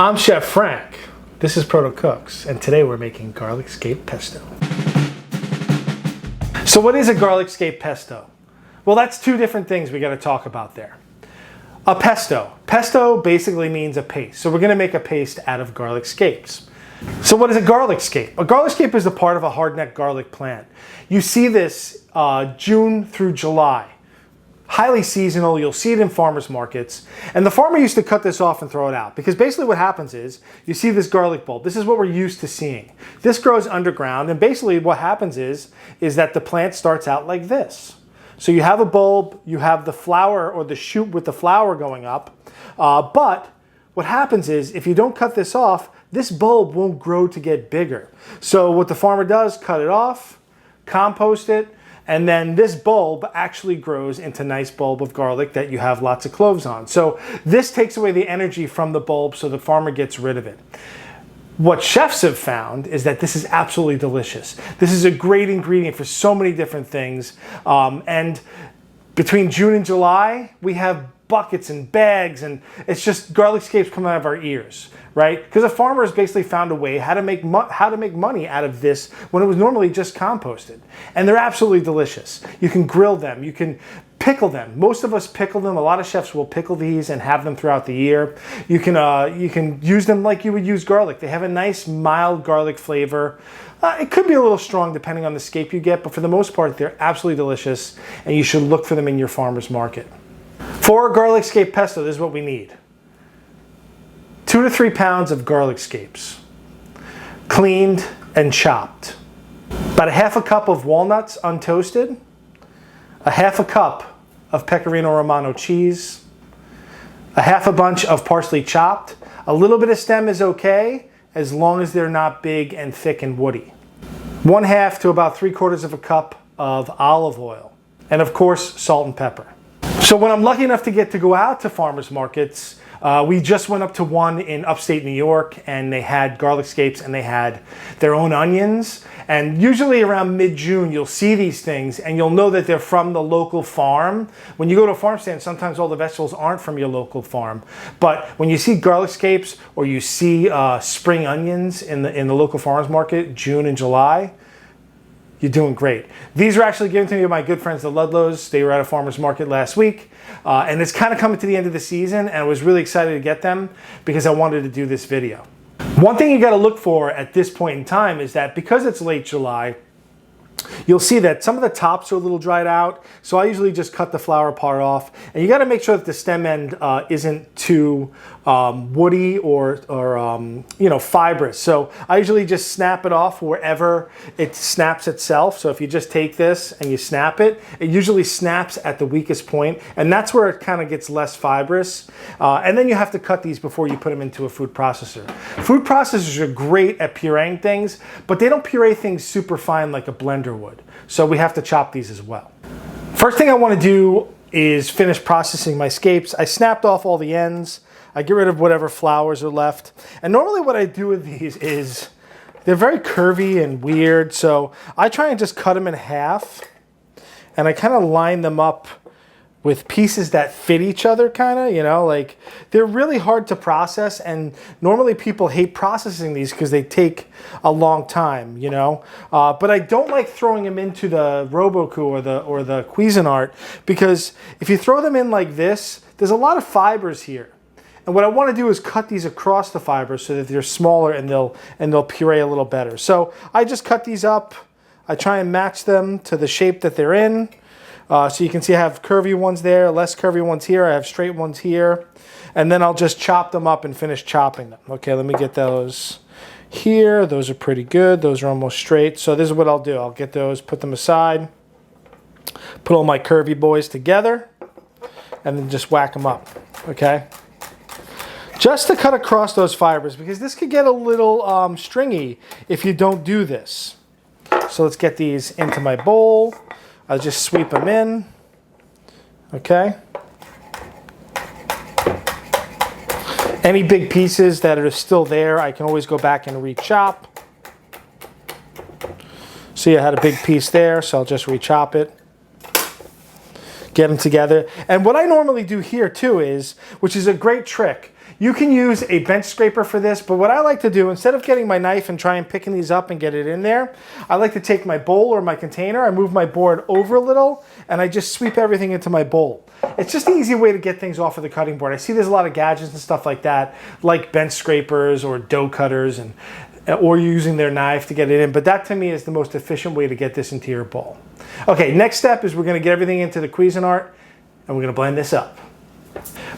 I'm Chef Frank. This is Proto Cooks, and today we're making garlic scape pesto. So what is a garlic scape pesto? Well, that's two different things we got to talk about there. A pesto. Pesto basically means a paste. So we're going to make a paste out of garlic scapes. So what is a garlic scape? A garlic scape is a part of a hardneck garlic plant. You see this June through July. Highly seasonal, you'll see it in farmers markets. And the farmer used to cut this off and throw it out because basically what happens is, you see this garlic bulb. This is what we're used to seeing. This grows underground, and basically what happens is that the plant starts out like this. So you have a bulb, you have the flower or the shoot with the flower going up, but what happens is if you don't cut this off, this bulb won't grow to get bigger. So what the farmer does, cut it off, compost it, and then this bulb actually grows into a nice bulb of garlic that you have lots of cloves on. So this takes away the energy from the bulb, so the farmer gets rid of it. What chefs have found is that this is absolutely delicious. This is a great ingredient for so many different things. And between June and July, we have buckets and bags, and it's just garlic scapes coming out of our ears, right? Because a farmer has basically found a way how to make money out of this when it was normally just composted. And they're absolutely delicious. You can grill them, you can pickle them. Most of us pickle them. A lot of chefs will pickle these and have them throughout the year. You can use them like you would use garlic. They have a nice mild garlic flavor. It could be a little strong depending on the scape you get, but for the most part, they're absolutely delicious, and you should look for them in your farmer's market. For a garlic scape pesto, this is what we need. 2 to 3 pounds of garlic scapes, cleaned and chopped. About a half a cup of walnuts untoasted, a half a cup of Pecorino Romano cheese, a half a bunch of parsley chopped. A little bit of stem is okay, as long as they're not big and thick and woody. 1/2 to about 3/4 of a cup of olive oil, and of course, salt and pepper. So when I'm lucky enough to get to go out to farmers markets, we just went up to one in upstate New York, and they had garlic scapes and they had their own onions. And usually around mid-June, you'll see these things and you'll know that they're from the local farm. When you go to a farm stand, sometimes all the vegetables aren't from your local farm. But when you see garlic scapes or you see spring onions in the local farmers market, June and July, you're doing great. These were actually given to me by my good friends, the Ludlows. They were at a farmer's market last week. And it's kind of coming to the end of the season, and I was really excited to get them because I wanted to do this video. One thing you got to look for at this point in time is that because it's late July, you'll see that some of the tops are a little dried out. So I usually just cut the flower part off. And you got to make sure that the stem end isn't too woody or fibrous. So I usually just snap it off wherever it snaps itself. So if you just take this and you snap it, it usually snaps at the weakest point, and that's where it kind of gets less fibrous. And then you have to cut these before you put them into a food processor. Food processors are great at pureeing things, but they don't puree things super fine like a blender would. So we have to chop these as well. First thing I want to do is finish processing my scapes. I snapped off all the ends. I get rid of whatever flowers are left. And normally what I do with these is they're very curvy and weird. So I try and just cut them in half, and I kind of line them up with pieces that fit each other, kind of, like they're really hard to process, and normally people hate processing these because they take a long time, but I don't like throwing them into the Roku or the Cuisinart, because if you throw them in like this, there's a lot of fibers here. And what I want to do is cut these across the fibers so that they're smaller and they'll puree a little better. So I just cut these up. I try and match them to the shape that they're in. So you can see I have curvy ones there, less curvy ones here. I have straight ones here. And then I'll just chop them up and finish chopping them. Okay, let me get those here. Those are pretty good. Those are almost straight. So this is what I'll do. I'll get those, put them aside, put all my curvy boys together, and then just whack them up, okay? Just to cut across those fibers, because this could get a little stringy if you don't do this. So let's get these into my bowl. I'll just sweep them in, okay? Any big pieces that are still there, I can always go back and re-chop. See, I had a big piece there, so I'll just re-chop it. Get them together. And what I normally do here too is, which is a great trick, You can use a bench scraper for this, but what I like to do, instead of getting my knife and trying picking these up and get it in there, I like to take my bowl or my container, I move my board over a little, and I just sweep everything into my bowl. It's just an easy way to get things off of the cutting board. I see there's a lot of gadgets and stuff like that, like bench scrapers or dough cutters, or using their knife to get it in, but that to me is the most efficient way to get this into your bowl. Okay, next step is we're gonna get everything into the Cuisinart, and we're gonna blend this up.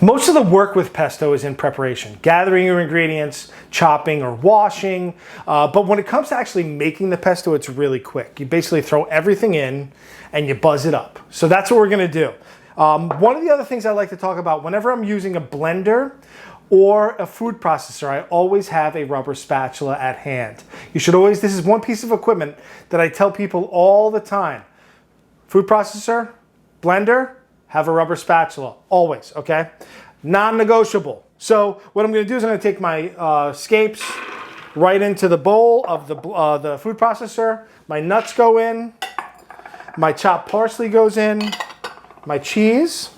Most of the work with pesto is in preparation, gathering your ingredients, chopping or washing, but when it comes to actually making the pesto, it's really quick. You basically throw everything in and you buzz it up. So that's what we're gonna do. One of the other things I like to talk about, whenever I'm using a blender or a food processor, I always have a rubber spatula at hand. You should always, this is one piece of equipment that I tell people all the time. Food processor, blender, have a rubber spatula, always, okay? Non-negotiable. So what I'm gonna do is I'm gonna take my scapes right into the bowl of the food processor. My nuts go in, my chopped parsley goes in, my cheese,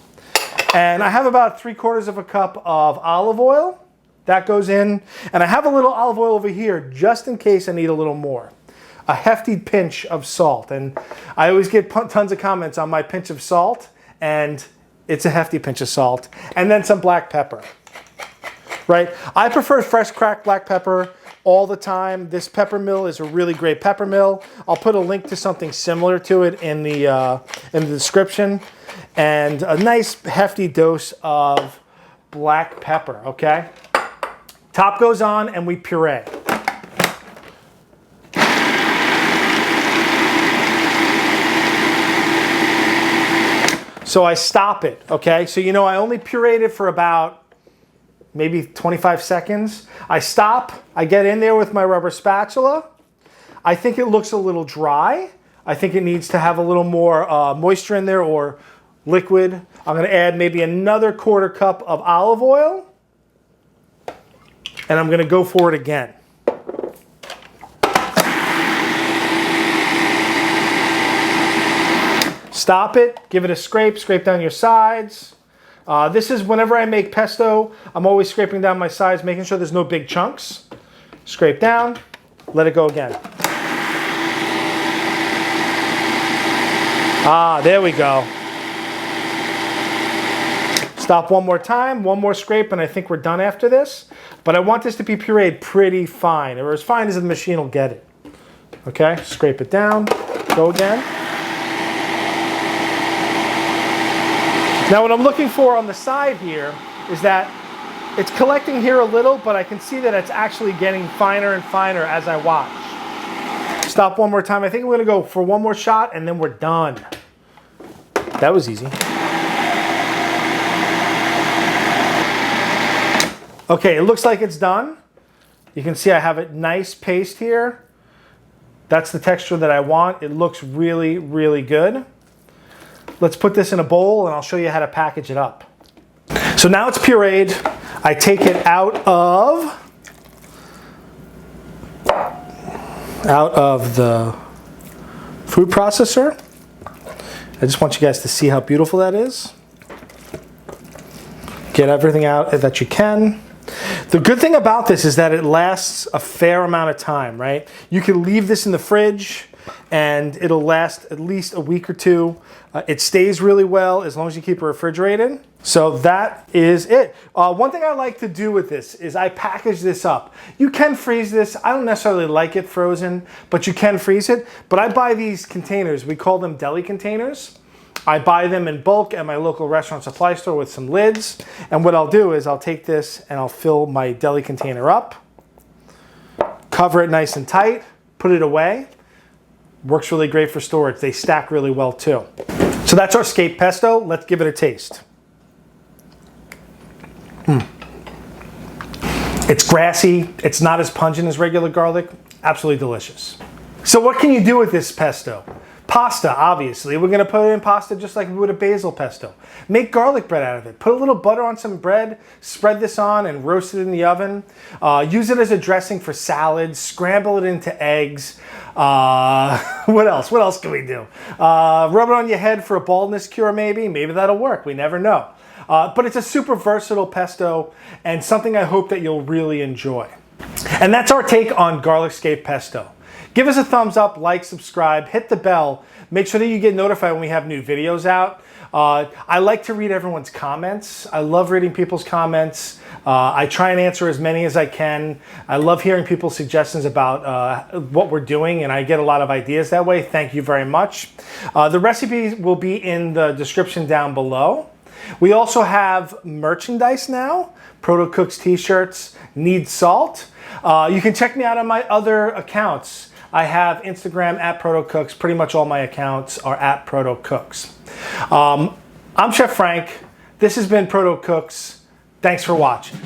and I have about 3/4 of a cup of olive oil. That goes in, and I have a little olive oil over here just in case I need a little more. A hefty pinch of salt, and I always get tons of comments on my pinch of salt, and it's a hefty pinch of salt, and then some black pepper, right? I prefer fresh cracked black pepper all the time. This pepper mill is a really great pepper mill. I'll put a link to something similar to it in the description, and a nice hefty dose of black pepper, okay? Top goes on and we puree. So I stop it, okay? So you know I only pureed it for about maybe 25 seconds. I stop, I get in there with my rubber spatula. I think it looks a little dry. I think it needs to have a little more moisture in there or liquid. I'm gonna add maybe another 1/4 cup of olive oil, and I'm gonna go for it again. Stop it, give it a scrape down your sides. This is whenever I make pesto, I'm always scraping down my sides, making sure there's no big chunks. Scrape down, let it go again. Ah, there we go. Stop one more time, one more scrape, and I think we're done after this. But I want this to be pureed pretty fine, or as fine as the machine will get it. Okay, scrape it down, go again. Now what I'm looking for on the side here is that it's collecting here a little, but I can see that it's actually getting finer and finer as I watch. Stop one more time. I think we're gonna go for one more shot and then we're done. That was easy. Okay, it looks like it's done. You can see I have a nice paste here. That's the texture that I want. It looks really, really good. Let's put this in a bowl and I'll show you how to package it up. So now it's pureed. I take it out of the food processor. I just want you guys to see how beautiful that is. Get everything out that you can. The good thing about this is that it lasts a fair amount of time, right? You can leave this in the fridge and it'll last at least a week or two. It stays really well as long as you keep it refrigerated. So that is it. One thing I like to do with this is I package this up. You can freeze this. I don't necessarily like it frozen, but you can freeze it. But I buy these containers. We call them deli containers. I buy them in bulk at my local restaurant supply store with some lids. And what I'll do is I'll take this and I'll fill my deli container up, cover it nice and tight, put it away. Works really great for storage. They stack really well too. So that's our Scape pesto. Let's give it a taste. It's grassy. It's not as pungent as regular garlic. Absolutely delicious. So what can you do with this pesto? Pasta, obviously. We're gonna put it in pasta just like we would a basil pesto. Make garlic bread out of it. Put a little butter on some bread, spread this on and roast it in the oven. Use it as a dressing for salads, scramble it into eggs. What else? What else can we do? Rub it on your head for a baldness cure maybe. Maybe that'll work. We never know. But it's a super versatile pesto and something I hope that you'll really enjoy. And that's our take on garlic scape pesto. Give us a thumbs up, like, subscribe, hit the bell. Make sure that you get notified when we have new videos out. I like to read everyone's comments. I love reading people's comments. I try and answer as many as I can. I love hearing people's suggestions about what we're doing, and I get a lot of ideas that way. Thank you very much. The recipe will be in the description down below. We also have merchandise now. Proto Cooks t-shirts, need salt. You can check me out on my other accounts. I have Instagram at Proto Cooks. Pretty much all my accounts are at Proto Cooks. I'm Chef Frank. This has been Proto Cooks. Thanks for watching.